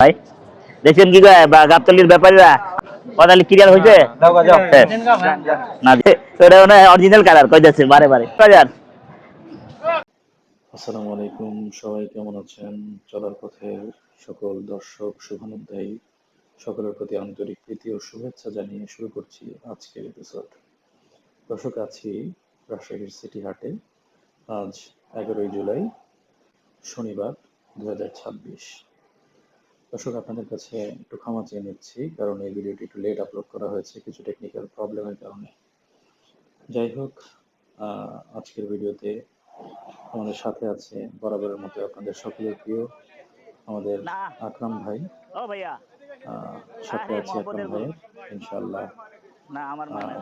ভাই দেখছেন কি কয় বা গাবতলির ব্যাপারীরা পদালি ক্লিয়ার হইছে না ওটা মানে অরিজিনাল কালার কই যাচ্ছে বারে বারে বাজার। আসসালামু আলাইকুম, সবাই কেমন আছেন? চলার পথের সকল দর্শক শুভানুধ্যায়ী সকলের প্রতি আন্তরিক প্রীতি ও শুভেচ্ছা জানিয়ে শুরু করছি আজকের এপিসোড। দর্শক, আছি রাজশাহীর সিটি হাটে। আজ 11ই জুলাই, শনিবার 2026। দর্শক, আপনাদের কাছে একটু ক্ষমা চেয়ে নিচ্ছি, কারণ এই ভিডিওটি একটু লেট আপলোড করা হয়েছে কিছু টেকনিক্যাল প্রবলেমের কারণে। যাই হোক, আজকের ভিডিওতে আমাদের সাথে আছে বরাবরের মতো আপনাদের সকলের প্রিয় আমাদের আকরাম ভাই। ও ভাইয়া সাথে আছে আকরাম ভাইয়ের ইনশাআল্লাহ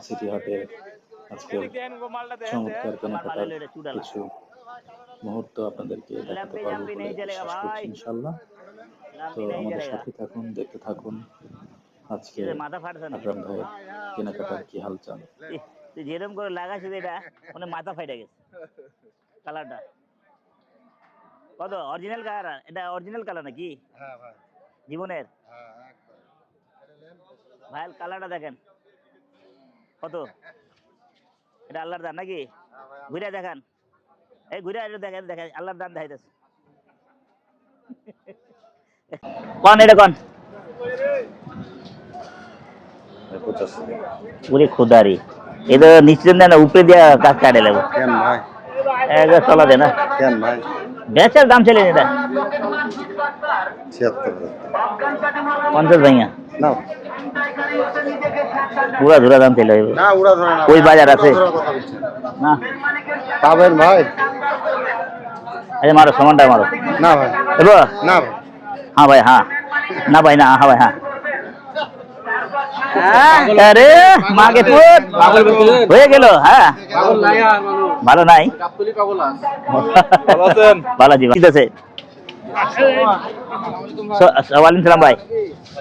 সিটি হাটের আজকের চমৎকার কেনাকাটার কিছু মুহূর্ত আপনাদেরকে দেখাতে পারবো বলে বিশ্বাস করছি ইনশাআল্লাহ। তো আমাদের সাথে থাকুন, দেখতে থাকুন আজকে আকরাম ভাইয়ের কেনাকাটার কি হালচাল। তুই যেরকম করে লাগাইছিস এটা মানে মাথা ফাইটা গেছে কালারটা। কত অরিজিনাল কালার? এটা অরিজিনাল কালার নাকি? হ্যাঁ ভাই, জীবনের। হ্যাঁ একদম ভাই কালারটা দেখেন কত, এটা আল্লাহর দান নাকি? ঘুরে দেখান, এই ঘুরে দেখেন দেখেন আল্লাহর দান দেখাইতেছে। কোন এটা কোন পুরি খুদারি এটা নিশ্চিত না উপরে দিয়া কাজ কাটে লাগবে কেন ভাই? একবার চলা দে না কেন ভাই? বেচার দাম চলে এটা 76 50 ভাইয়া না পুরা ধুরা দাম চলে না, উড়া ধরে না। ওই বাজার আছে না পাবেন ভাই? আরে মারো সমানটা মারো না ভাই, দেবো না ভাই। হ্যাঁ ভাই হ্যাঁ, না ভাই না, হ্যাঁ ভাই হ্যাঁ। আরে মাকে পুত হয়ে গেল। হ্যাঁ ভালো নাই, ভালো জি ঠিক আছে। ওয়ালাইকুম সালাম ভাই,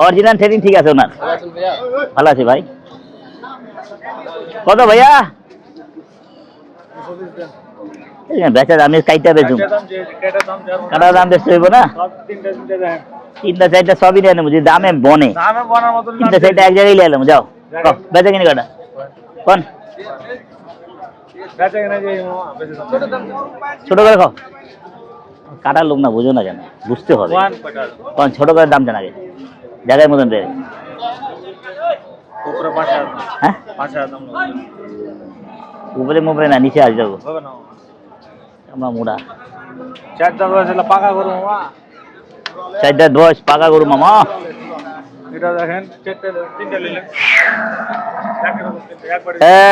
অরিজিনাল ট্রেনিং ঠিক আছে ওনার? ভালো আছে ভাই। কত ভাইয়া? বেচা দামে কাইটা বেচুম, কাটার দাম বেচতে হইব না? তিনটা চারটা সবই নিয়ে নেবো, যদি দামে বনে তিনটা চারটা এক জায়গায় নিয়ে এলাম। যাও বেচা কিনি কটা কোন ছোট করে খাও, কাটার লোক না, বুঝো না কেন? বুঝতে হবে কোন ছোট করে দাম জানা গেছে জায়গায় মতন দেয়। হ্যাঁ উপরে মুপরে না, নিচে আসবে আমরা মোড়া চারটা দশ পাকা গরু মামা।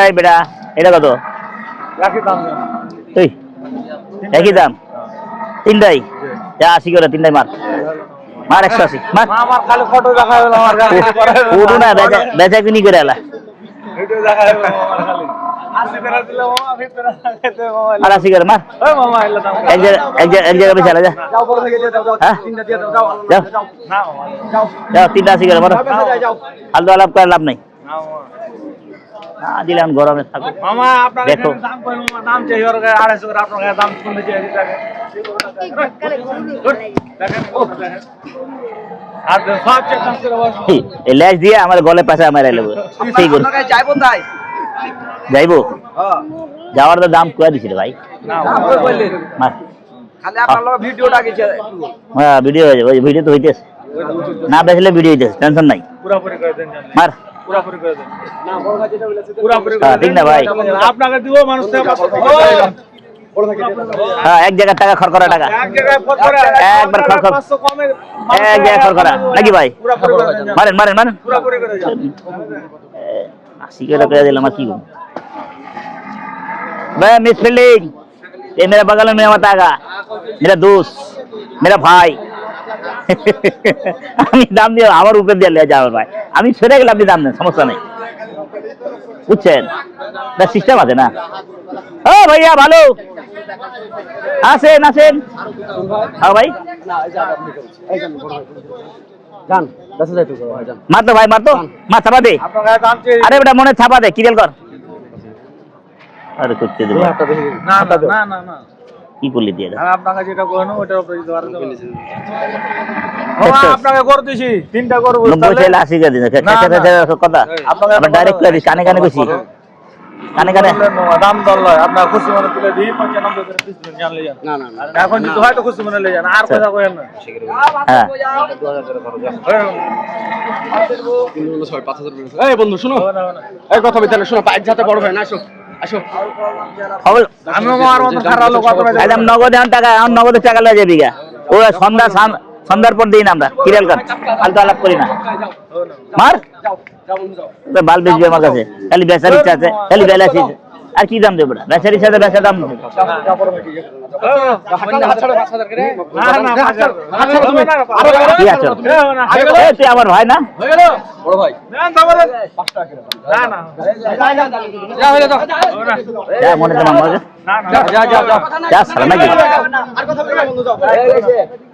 এই বেটা এটা কত? তুই একই দাম তিনটাই? যা 80 করে তিনটাই মার, মার 180 মার। পুরো না বেচা কিনি করে এলা আর 80 করে মার। এক জায়গায় বেচা যা, হ্যাঁ যাও 3টা 80 করে মারো। ফালতু আলাপ করে লাভ নাই, না দিলে এখন গরমে থাকো। দেখো ল্যাস দিয়ে আমার গলে পাশে মেরে নেবো। যাইবো যাওয়ার তো দাম কয়ে দিছিল ভাই। হ্যাঁ ভিডিও হয়ে যাবে, ওই ভিডিও তো হইতেছে না, বেচলে ভিডিও হইতেছে, টেনশন নাই। মার ঠিক না ভাই? হ্যাঁ এক জায়গার টাকা খরকরা টাকা একবার খরকর এক জায়গায় খরকরা নাকি ভাই? মারেন মারেন মারেন 80 করে করে দিলাম। কি भाई मिस फील्डिंग, ये मेरे बगल में मत आएगा, मेरा दोस्त मेरा भाई। আমি দাম দিয়ে আমার উপরে দিয়ে লিয়ে যাওয়ার ভাই, আমি ছেড়ে গেলে আপনি দাম দেন, সমস্যা নেই, বুঝছেন? না সিস্টেম আছে না। ও ভাইয়া ভালো আছেন আছেন? হ্যাঁ ভাই মারতো ভাই মারতো, মা ছাপা দে। আরে বেটা মনে ছাপা দে, ক্লিয়ার কর। আরে করতে দেব না না না না কি করলি দিয়ে আমি আপনাকে যেটা কইনো ওটার উপরে দিতে পারবো আপনাকে করে দিছি তিনটা করব 90 চাইলে 80 করে দিছে কথা আপনার ডাইরেক্ট করে দিস কানে কানে কইছি কানে কানে দাম দর লয় আপনার খুশি মনে তুলে দিই 95 করে পিস দিন জানলে যান না না না এখন যদি হয় তো খুশি মনে লয়ে যান আর কথা কইেন না হ্যাঁ 2000 করে খরচ আছে। তিনগুলো 5,000 এই বন্ধু শুনো এই কথা বিতালে শুনো বাইক যাতে বড় ভাই না আসো আসো খবর আমি আমার মত খারাপ লোক কত একদম নগদ এখন টাকা এখন নগদ টাকা লয়ে যাবি গা ও সন্ধ্যার পর দিন আমরা কিরাল কাট ফালতু আলাপ করি না মার বাল বেচবি আমার কাছে খালি বেচার ইচ্ছা আছে খালি বেলাসি আর কি দাম দেবো বেচার ইচ্ছা আছে বেচার দাম কি আছো তুই আমার ভাই না বড় ভাই যা মনে তো মামা যা সারা নাকি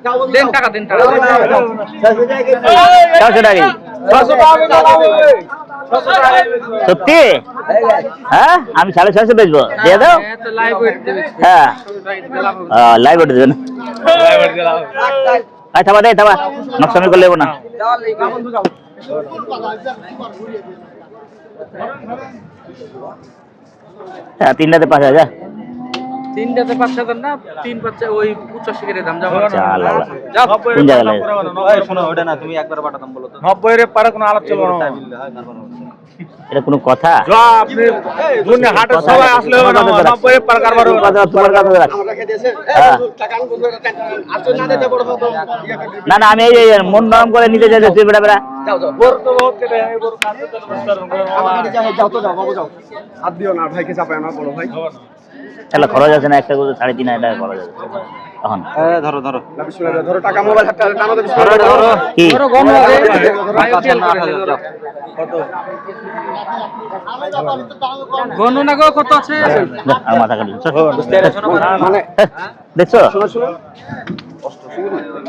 ছশো টাকা সত্যি হ্যাঁ আমি 650 বেচবো দিয়ে দাও হ্যাঁ লাইভ ওটা দেবেন থাবা দে থাবা নকশামি করলে না হ্যাঁ 3টাতে 5,000 তিনটাতে 5,000 না 3-5 ওই 85 করে দাম যাবে চাল কোন জায়গা লাগে শোনো ওটা না তুমি একবার পাঠাতাম বলো তো 90 এর পারে কোনো আলাপ চলবে না এটা কোনো কথা আপনি দুনিয়া হাটে সবাই আসলে 90 এর পার কারবার তোমার কাছে রাখ আমরা রেখে দিয়েছে হ্যাঁ। টাকা আন বন্ধু আর তো না দিতে বড় হতো না না আমি এই মন নরম করে নিতে চাই তুই বেটা বেটা যাও যাও গোর তো বহুত কেটে আমি গোর কাছে তো আমার কাছে যাও যাও তো যাও বাবু যাও হাত দিও না ভাইকে চাপায় না বড় ভাই তাহলে খরচ আছে না একটা করে 3,500 টাকা খরচ আছে তখন ধরো ধরো লাভি শুনে ধরো টাকা মোবাইল হাতে টানো দেবে কি গণনা গো কত আছে আর মাথা কাটি মানে দেখছো শুনো শুনো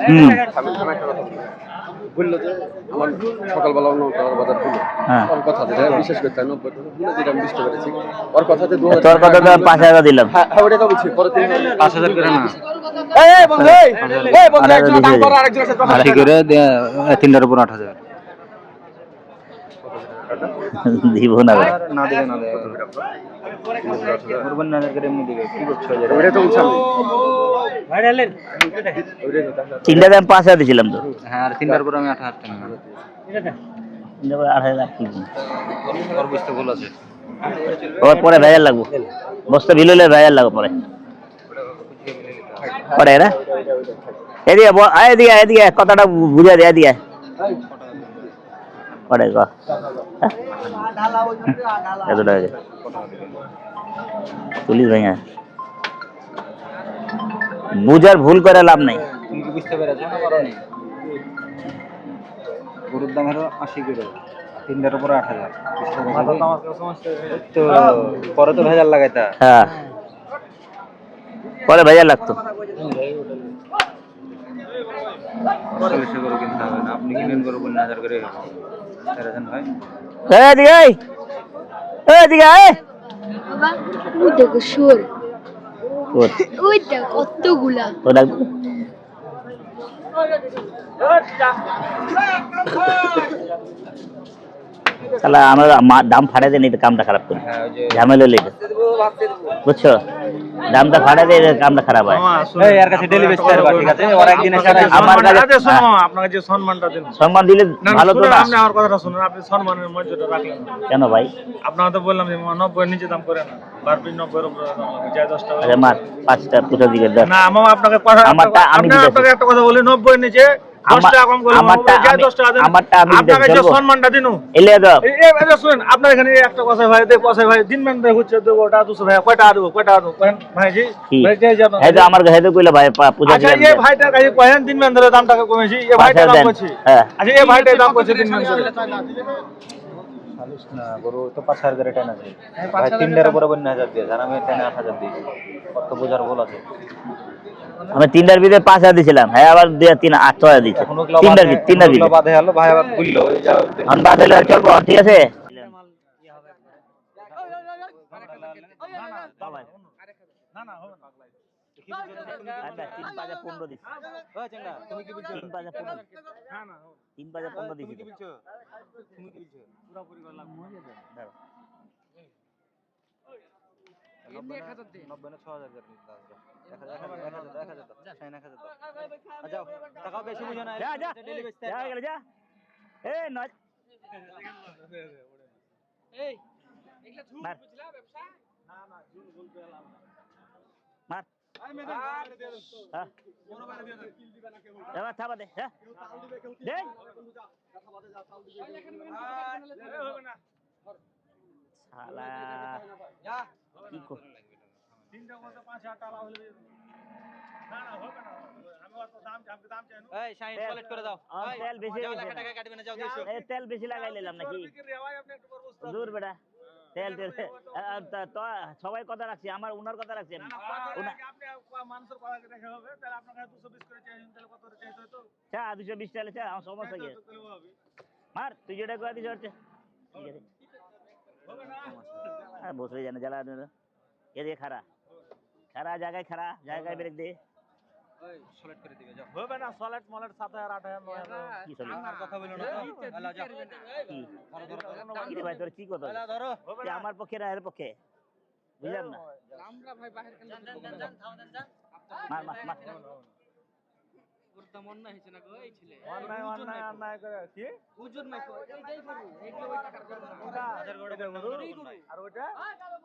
হুম বললো যে আমার সকালবেলা অন্য বাজার বললো হ্যাঁ ওর কথা যেটা বিশেষ করতে 90 যেটা আমি বুঝতে পেরেছি ওর কথাতে 2000 তোর কথা তো 5,000 দিলাম হ্যাঁ ওটা তো বুঝছি পরে 5000 করে না এই বন্ধু এই বন্ধু একজন দাম করো আরেকজনের সাথে কথা আশি করে 3টার উপর 8000 দিব না রে। না দিলে না দেয় কুরবান 9000 করে এমনি দিবে কি করছো ওটা তো বুঝছি আমি তিনটা দাম 5,000 দিছিলাম তো হ্যাঁ আর 3টার উপর আমি 8000 টাকা নেব তিনটা করে 8,000 রাখি ওর বুঝতে ভুল আছে ওর পরে ভেজাল লাগবো বস্তা বিললে ভেজাল লাগবে পরে পরে এরা এদিকে এদিকে কথাটা বুঝা দে এদিকে পরে গ এত টাকা পুলিশ ভাইয়া বুঝার ভুল করে লাভ নাই তুমি কি বুঝতে পেরেছো না করনি গরুর দাম হলো 80 করে 3টার উপর 8000 তো পরে তো ভেজাল লাগাইতা হ্যাঁ পরে ভেজাল লাগতো 40 করে কিনতে হবে না আপনি কিনেন গরু 5000 করে সেরকম ভাই এদিকে এদিকে বাবা ওই দেখো শুয়োর ওর ওই দেখো কতগুলা ও ডাকবো শালা আমার দাম ফাড়াই দেন এটা কামটা খারাপ করে হ্যাঁ ওই যে ঝামেলা হলে এটা। বুঝছো দামটা ফাড়াই দিয়ে এটা কামটা খারাপ হয় এই আর কাছে ডেলি বেচতে পারবা ঠিক আছে ওর একদিনে সারা আমার কাছে শোনো আপনাকে যে সম্মানটা দেন সম্মান দিলে না ভালো তো না আপনি আমার কথাটা শুনুন আপনি সম্মানের মর্যাদা রাখলেন না। কেন ভাই আপনাকে তো বললাম যে 90 এর নিচে দাম করে না বারপিন 90 এর উপরে দাম লাগে যায় 10 টাকা আরে মার 5টা পুজো দিকে দাও না মামা আপনাকে কথা আমারটা আমি দিতেছি। আপনাকে একটা কথা বলি 90 এর নিচে 10 টাকা কম করে আমারটা যায় আমি- 10 টাকা দেন আমারটা আমি আপনাকে যে দেবো। সম্মানটা দিনু এলে দাও এই শুনেন আপনার এখানে একটা কথা ভাই দেখ কথা ভাই দিন মান দেখ হচ্ছে দেবো ওটা 200 ভাই কয়টা দেবো কোন ভাইজি কি ভাই যাই জানো এই তো আমার কাছে তো কইলা ভাই পূজা আচ্ছা দিলাম এই ভাইটার কাছে কয়েন দিন মান ধরে দাম টাকা কমেছি এই ভাইটার দাম দেন। করছি হ্যাঁ। আচ্ছা এই ভাইটার দাম করছে দিন মান ধরে না গরু তো 5000 করে টানা যায় ভাই 3টার উপর 5000 দিয়ে আর আমি টানা 8000 দিই কত বোঝার ভুল আছে আমি 3টার ভিতরে 5,000 দিছিলাম হ্যাঁ আবার 8,000 দিচ্ছে কোনো 3টার ভিতরে 3টার ভিতরে বাদে হলো ভাই আবার বললো এখন বাদ হলে আর চলবো ঠিক আছে আচ্ছা 3,515 দিছি। 3,515 হ্যাঁ না 3,515 দিছি তো। পুরোপুরি করে লাগবে দাঁড়াও। এমনি 1,000 দিন 90 না 6000 দিয়ে দাও 1000 দাও শাইন 1000 দাও যাও টাকা বেশি বুঝো না যা যা যা গেল যা এ নয় এই এগুলা ঝুট মার। বুঝলা ব্যবসা না না জুন বলতে এলাম না মার আই মেদান বাইরে দিয়ে দেন হ্যাঁ বড় বাইরে দিয়ে দেন কিল দিবে না কেউ এবার থাবা দে হ্যাঁ কেউ তাল দিবে কেউ দে যা কথা বাদে যা তাল দিবে হবে না শালা যা কি কর তিনটা মতো 5000 টাকা হলে না না হবে না আমি অত দাম দাম চাই না এই শাইন কলেক্ট করে দাও তেল বেশি যাও হয়েছে লাখ টাকা কাটবে না যাও 200 এই তেল বেশি লাগাই নিলাম নাকি রেওয়াই আপনি একটু করবো দূর বেটা তেল তেল তো সবাই কথা রাখছি আমার উনার কথা রাখছি আমি উনার আপনি মানুষের কথা রেখে হবে তাহলে আপনার কাছে 220 করে চাইছেন তাহলে কত করে চাইতে হতো চা 220 টাকা চা আমার সমস্যা কি তাহলে হবে মার তুই যেটা করে দিস হচ্ছে ঠিক আছে হবে না হ্যাঁ বসে জানে জ্বালা এদিকে খারা খারা জায়গায় ব্রেক দে ওই সিলেক্ট করে দিবে যাও হবে না সলেট মলেট 7000 8000 9000 কি চলে আর কথা বলো না আলা যাও কি কি রে ভাই তোর কি কথা আলা ধরো যে আমার পক্ষে না এর পক্ষে বুঝলাম না আমরা ভাই বাহির কালে মার মার মার ওর দাম অন্যায় হয়েছে না গো এই ছেলে অন্যায় করে কি হুজুর নাই কো এইটাই করু এইগুলো ওই টাকার করব না ওটা আর ওটা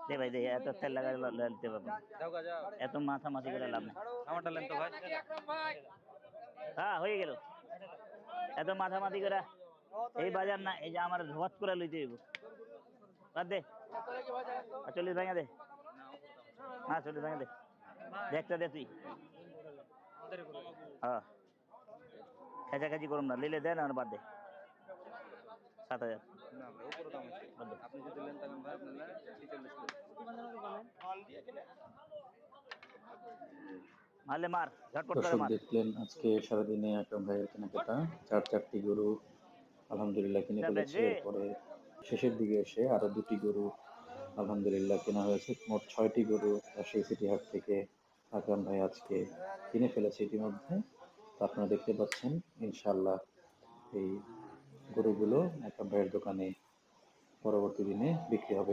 দে ভাই দে এত তেল লাগাই দিতে পারবো যাও গা যাও এত মাথা মাথি করে লাভ নেই আমারটা লেন তো ভাই নাকি আকরাম ভাই হ্যাঁ হয়ে গেল এত মাথা মাথি করে এই বাজার না এই যে আমার হট করে লইতে হইব বাদ দে 40 ভাঙা দে হ্যাঁ 40 ভাঙা দে দেখতে দে তুই হ্যাঁ খেঁচাখেঁচি করুন না লিলে দে না আর বাদ দে 7,000 না ভাই উপরে দাম আছে বাদ দে আপনি যদি লেন তখন ভাই আপনারা 46 মারলে মার ঝটপট করে দর্শক মার দেখলেন আজকে সারাদিনে আকরাম ভাইয়ের কেনাকাটা 4টি গরু আলহামদুলিল্লাহ কিনে ফেলেছে। এরপরে শেষের দিকে এসে আরো 2টি গরু আলহামদুলিল্লাহ কেনা হয়েছে। মোট 6টি গরু রাজশাহী সিটি হাট থেকে আকরাম ভাই আজকে কিনে ফেলেছে ইতিমধ্যে। তো আপনারা দেখতে পাচ্ছেন ইনশাআল্লাহ এই গরুগুলো আকরাম ভাইয়ের দোকানে পরবর্তী দিনে বিক্রি হবে।